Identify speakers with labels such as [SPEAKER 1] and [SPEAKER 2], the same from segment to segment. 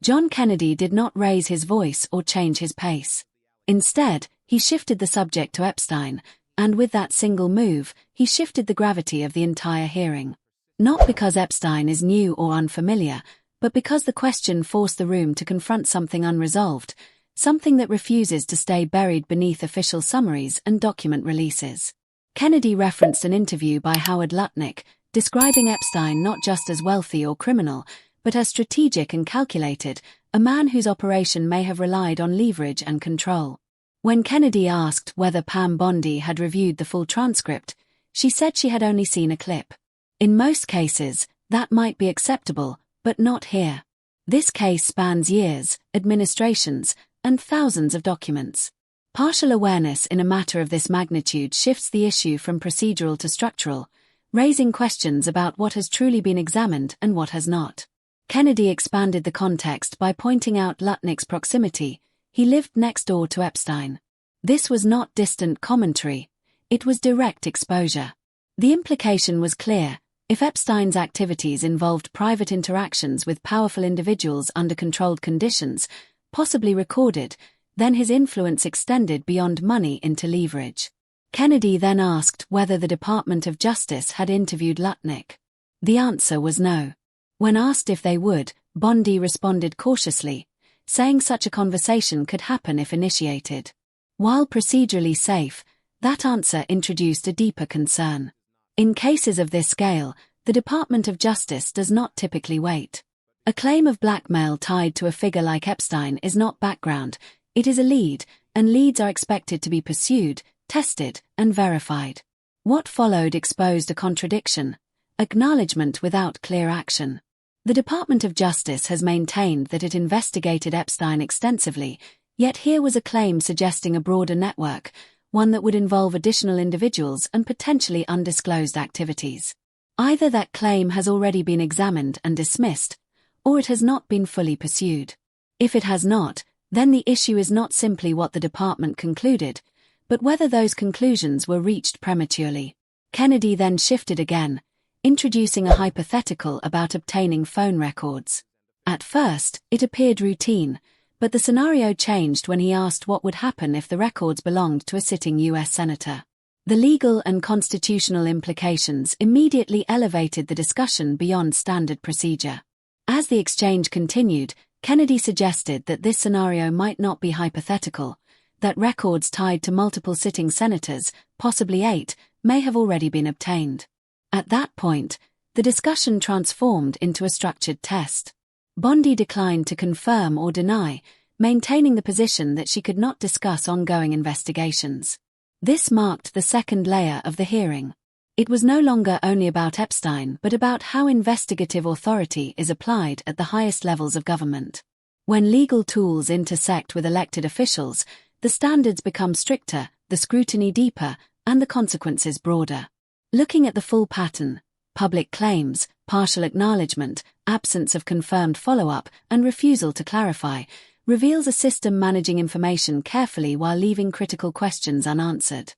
[SPEAKER 1] John Kennedy did not raise his voice or change his pace. Instead, he shifted the subject to Epstein, and with that single move, he shifted the gravity of the entire hearing. Not because Epstein is new or unfamiliar, but because the question forced the room to confront something unresolved, something that refuses to stay buried beneath official summaries and document releases. Kennedy referenced an interview by Howard Lutnick, describing Epstein not just as wealthy or criminal, but as strategic and calculated, a man whose operation may have relied on leverage and control. When Kennedy asked whether Pam Bondi had reviewed the full transcript, she said she had only seen a clip. In most cases, that might be acceptable, but not here. This case spans years, administrations, and thousands of documents. Partial awareness in a matter of this magnitude shifts the issue from procedural to structural, raising questions about what has truly been examined and what has not. Kennedy expanded the context by pointing out Lutnick's proximity. He lived next door to Epstein. This was not distant commentary, it was direct exposure. The implication was clear: if Epstein's activities involved private interactions with powerful individuals under controlled conditions, possibly recorded, then his influence extended beyond money into leverage. Kennedy then asked whether the Department of Justice had interviewed Lutnick. The answer was no. When asked if they would, Bondi responded cautiously, saying such a conversation could happen if initiated. While procedurally safe, that answer introduced a deeper concern. In cases of this scale, the Department of Justice does not typically wait. A claim of blackmail tied to a figure like Epstein is not background, it is a lead, and leads are expected to be pursued, tested, and verified. What followed exposed a contradiction, acknowledgement without clear action. The Department of Justice has maintained that it investigated Epstein extensively, yet here was a claim suggesting a broader network, one that would involve additional individuals and potentially undisclosed activities. Either that claim has already been examined and dismissed, or it has not been fully pursued. If it has not, then the issue is not simply what the department concluded, but whether those conclusions were reached prematurely. Kennedy then shifted again, introducing a hypothetical about obtaining phone records. At first, it appeared routine, but the scenario changed when he asked what would happen if the records belonged to a sitting U.S. senator. The legal and constitutional implications immediately elevated the discussion beyond standard procedure. As the exchange continued, Kennedy suggested that this scenario might not be hypothetical, that records tied to multiple sitting senators, possibly 8, may have already been obtained. At that point, the discussion transformed into a structured test. Bondi declined to confirm or deny, maintaining the position that she could not discuss ongoing investigations. This marked the second layer of the hearing. It was no longer only about Epstein but about how investigative authority is applied at the highest levels of government. When legal tools intersect with elected officials, the standards become stricter, the scrutiny deeper, and the consequences broader. Looking at the full pattern, public claims, partial acknowledgement, absence of confirmed follow-up, and refusal to clarify, reveals a system managing information carefully while leaving critical questions unanswered.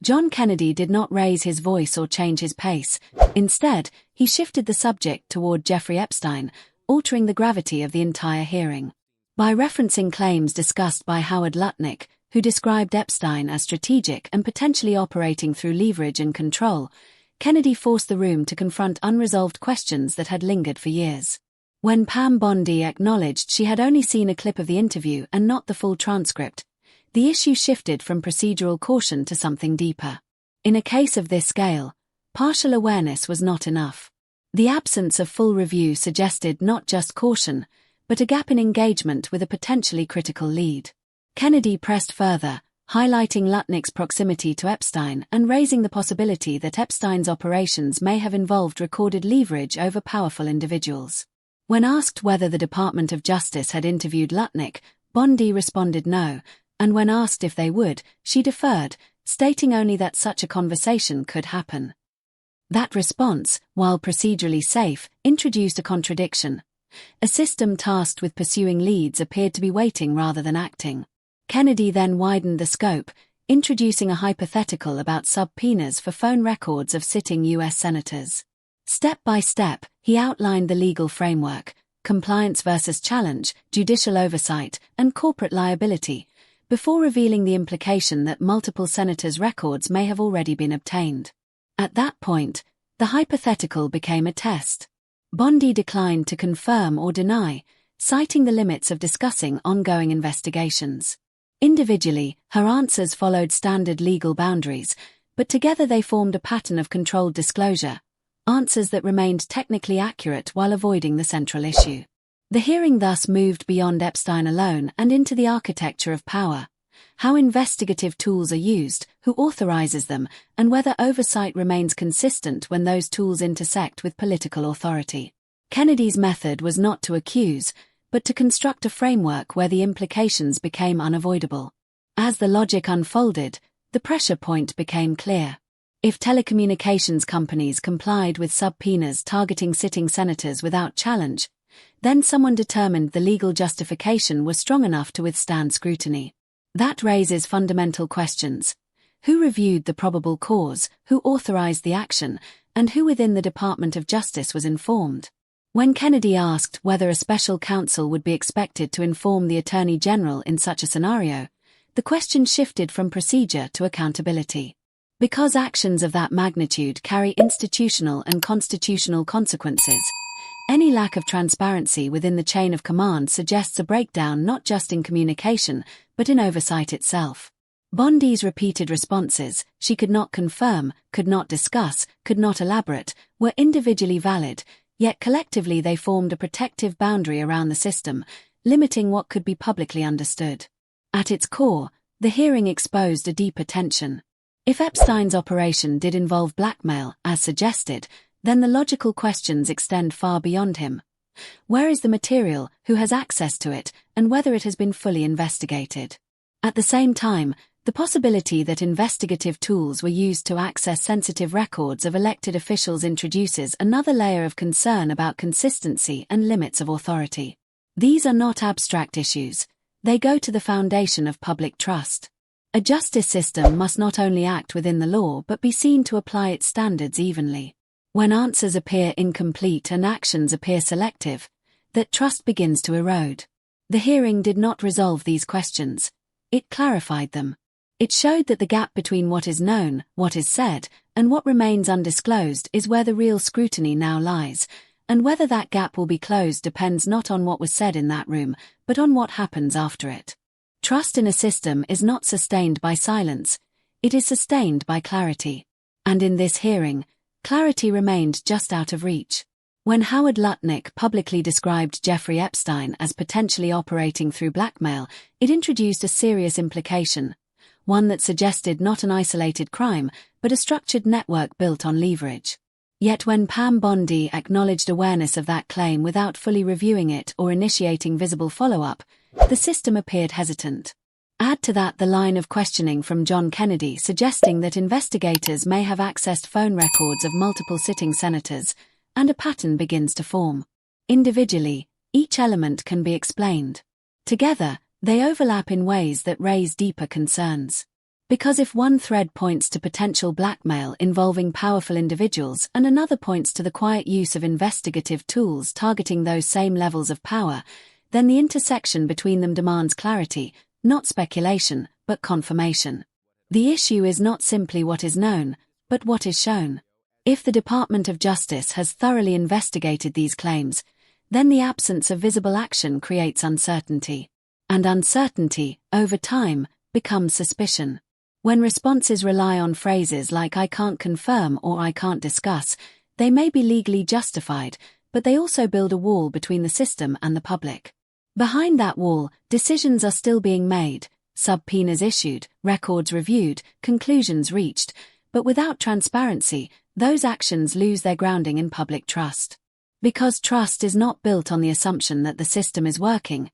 [SPEAKER 1] John Kennedy did not raise his voice or change his pace. Instead, he shifted the subject toward Jeffrey Epstein, altering the gravity of the entire hearing. By referencing claims discussed by Howard Lutnick, who described Epstein as strategic and potentially operating through leverage and control, Kennedy forced the room to confront unresolved questions that had lingered for years. When Pam Bondi acknowledged she had only seen a clip of the interview and not the full transcript, the issue shifted from procedural caution to something deeper. In a case of this scale, partial awareness was not enough. The absence of full review suggested not just caution, but a gap in engagement with a potentially critical lead. Kennedy pressed further, highlighting Lutnick's proximity to Epstein and raising the possibility that Epstein's operations may have involved recorded leverage over powerful individuals. When asked whether the Department of Justice had interviewed Lutnick, Bondi responded no, and when asked if they would, she deferred, stating only that such a conversation could happen. That response, while procedurally safe, introduced a contradiction. A system tasked with pursuing leads appeared to be waiting rather than acting. Kennedy then widened the scope, introducing a hypothetical about subpoenas for phone records of sitting U.S. senators. Step by step, he outlined the legal framework, compliance versus challenge, judicial oversight, and corporate liability, before revealing the implication that multiple senators' records may have already been obtained. At that point, the hypothetical became a test. Bondi declined to confirm or deny, citing the limits of discussing ongoing investigations. Individually, her answers followed standard legal boundaries, but together they formed a pattern of controlled disclosure, answers that remained technically accurate while avoiding the central issue. The hearing thus moved beyond Epstein alone and into the architecture of power, how investigative tools are used, who authorizes them, and whether oversight remains consistent when those tools intersect with political authority. Kennedy's method was not to accuse, but to construct a framework where the implications became unavoidable. As the logic unfolded, the pressure point became clear. If telecommunications companies complied with subpoenas targeting sitting senators without challenge, then someone determined the legal justification was strong enough to withstand scrutiny. That raises fundamental questions. Who reviewed the probable cause, who authorized the action, and who within the Department of Justice was informed? When Kennedy asked whether a special counsel would be expected to inform the Attorney General in such a scenario, the question shifted from procedure to accountability. Because actions of that magnitude carry institutional and constitutional consequences, any lack of transparency within the chain of command suggests a breakdown not just in communication, but in oversight itself. Bondi's repeated responses, she could not confirm, could not discuss, could not elaborate, were individually valid, yet collectively they formed a protective boundary around the system, limiting what could be publicly understood. At its core, the hearing exposed a deeper tension. If Epstein's operation did involve blackmail, as suggested, then the logical questions extend far beyond him. Where is the material, who has access to it, and whether it has been fully investigated? At the same time, the possibility that investigative tools were used to access sensitive records of elected officials introduces another layer of concern about consistency and limits of authority. These are not abstract issues. They go to the foundation of public trust. A justice system must not only act within the law but be seen to apply its standards evenly. When answers appear incomplete and actions appear selective, that trust begins to erode. The hearing did not resolve these questions. It clarified them. It showed that the gap between what is known, what is said, and what remains undisclosed is where the real scrutiny now lies, and whether that gap will be closed depends not on what was said in that room, but on what happens after it. Trust in a system is not sustained by silence, it is sustained by clarity. And in this hearing, clarity remained just out of reach. When Howard Lutnick publicly described Jeffrey Epstein as potentially operating through blackmail, it introduced a serious implication, one that suggested not an isolated crime, but a structured network built on leverage. Yet when Pam Bondi acknowledged awareness of that claim without fully reviewing it or initiating visible follow-up, the system appeared hesitant. Add to that the line of questioning from John Kennedy suggesting that investigators may have accessed phone records of multiple sitting senators, and a pattern begins to form. Individually, each element can be explained. Together, they overlap in ways that raise deeper concerns. Because if one thread points to potential blackmail involving powerful individuals and another points to the quiet use of investigative tools targeting those same levels of power, then the intersection between them demands clarity, not speculation, but confirmation. The issue is not simply what is known, but what is shown. If the Department of Justice has thoroughly investigated these claims, then the absence of visible action creates uncertainty. And uncertainty, over time, becomes suspicion. When responses rely on phrases like "I can't confirm" or "I can't discuss," they may be legally justified, but they also build a wall between the system and the public. Behind that wall, decisions are still being made, subpoenas issued, records reviewed, conclusions reached, but without transparency, those actions lose their grounding in public trust. Because trust is not built on the assumption that the system is working,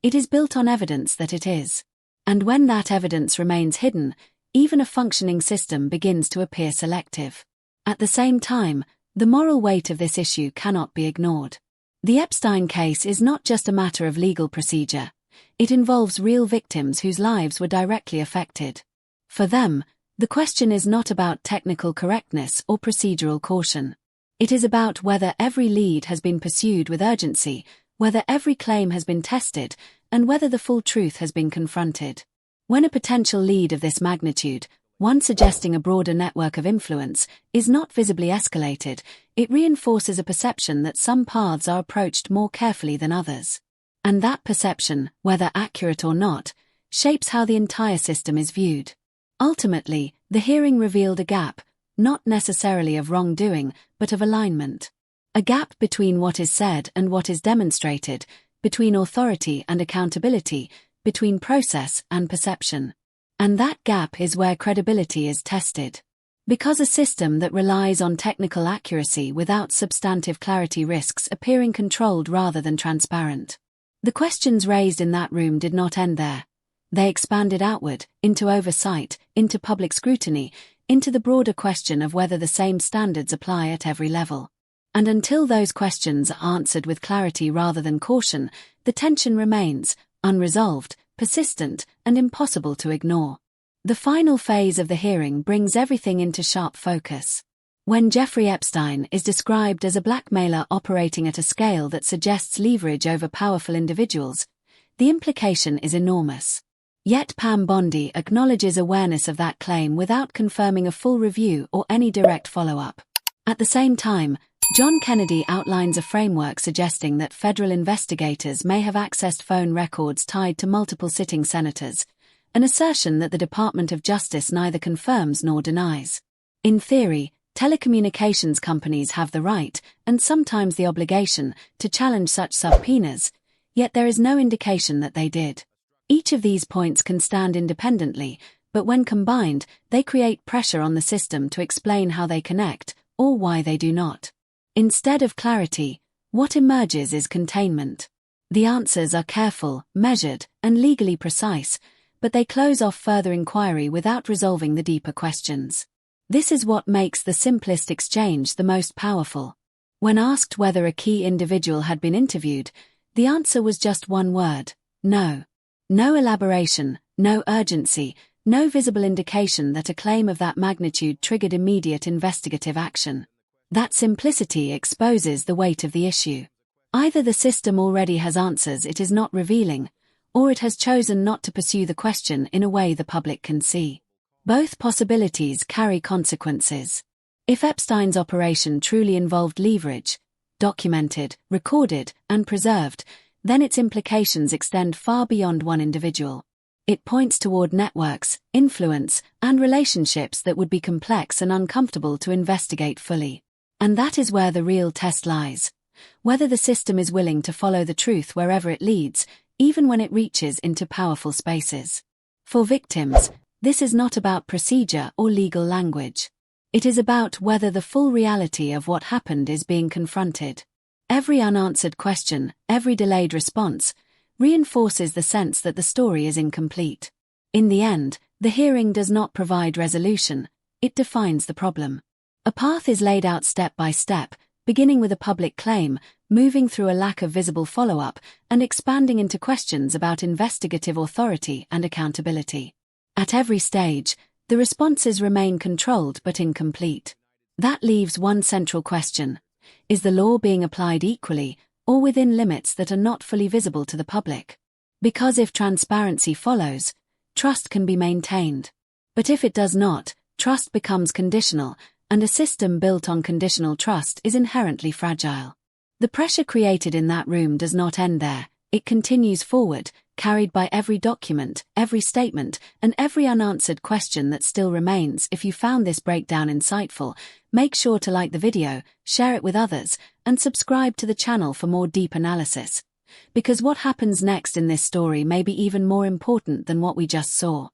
[SPEAKER 1] it is built on evidence that it is. And when that evidence remains hidden, even a functioning system begins to appear selective. At the same time, the moral weight of this issue cannot be ignored. The Epstein case is not just a matter of legal procedure. It involves real victims whose lives were directly affected. For them, the question is not about technical correctness or procedural caution. It is about whether every lead has been pursued with urgency, whether every claim has been tested, and whether the full truth has been confronted. When a potential lead of this magnitude, one suggesting a broader network of influence, is not visibly escalated, it reinforces a perception that some paths are approached more carefully than others. And that perception, whether accurate or not, shapes how the entire system is viewed. Ultimately, the hearing revealed a gap, not necessarily of wrongdoing, but of alignment. A gap between what is said and what is demonstrated, between authority and accountability, between process and perception. And that gap is where credibility is tested. Because a system that relies on technical accuracy without substantive clarity risks appearing controlled rather than transparent. The questions raised in that room did not end there. They expanded outward, into oversight, into public scrutiny, into the broader question of whether the same standards apply at every level. And until those questions are answered with clarity rather than caution, the tension remains, unresolved, persistent, and impossible to ignore. The final phase of the hearing brings everything into sharp focus. When Jeffrey Epstein is described as a blackmailer operating at a scale that suggests leverage over powerful individuals, the implication is enormous. Yet Pam Bondi acknowledges awareness of that claim without confirming a full review or any direct follow-up. At the same time, John Kennedy outlines a framework suggesting that federal investigators may have accessed phone records tied to multiple sitting senators, an assertion that the Department of Justice neither confirms nor denies. In theory, telecommunications companies have the right, and sometimes the obligation, to challenge such subpoenas, yet there is no indication that they did. Each of these points can stand independently, but when combined, they create pressure on the system to explain how they connect, or why they do not. Instead of clarity, what emerges is containment. The answers are careful, measured, and legally precise, but they close off further inquiry without resolving the deeper questions. This is what makes the simplest exchange the most powerful. When asked whether a key individual had been interviewed, the answer was just one word: no. No elaboration, no urgency, no visible indication that a claim of that magnitude triggered immediate investigative action. That simplicity exposes the weight of the issue. Either the system already has answers it is not revealing, or it has chosen not to pursue the question in a way the public can see. Both possibilities carry consequences. If Epstein's operation truly involved leverage, documented, recorded, and preserved, then its implications extend far beyond one individual. It points toward networks, influence, and relationships that would be complex and uncomfortable to investigate fully. And that is where the real test lies. Whether the system is willing to follow the truth wherever it leads, even when it reaches into powerful spaces. For victims, this is not about procedure or legal language. It is about whether the full reality of what happened is being confronted. Every unanswered question, every delayed response, reinforces the sense that the story is incomplete. In the end, the hearing does not provide resolution, it defines the problem. A path is laid out step by step, beginning with a public claim, moving through a lack of visible follow-up, and expanding into questions about investigative authority and accountability. At every stage, the responses remain controlled but incomplete. That leaves one central question: is the law being applied equally, or within limits that are not fully visible to the public? Because if transparency follows, trust can be maintained. But if it does not, trust becomes conditional, and a system built on conditional trust is inherently fragile. The pressure created in that room does not end there, it continues forward, carried by every document, every statement, and every unanswered question that still remains. If you found this breakdown insightful, make sure to like the video, share it with others, and subscribe to the channel for more deep analysis. Because what happens next in this story may be even more important than what we just saw.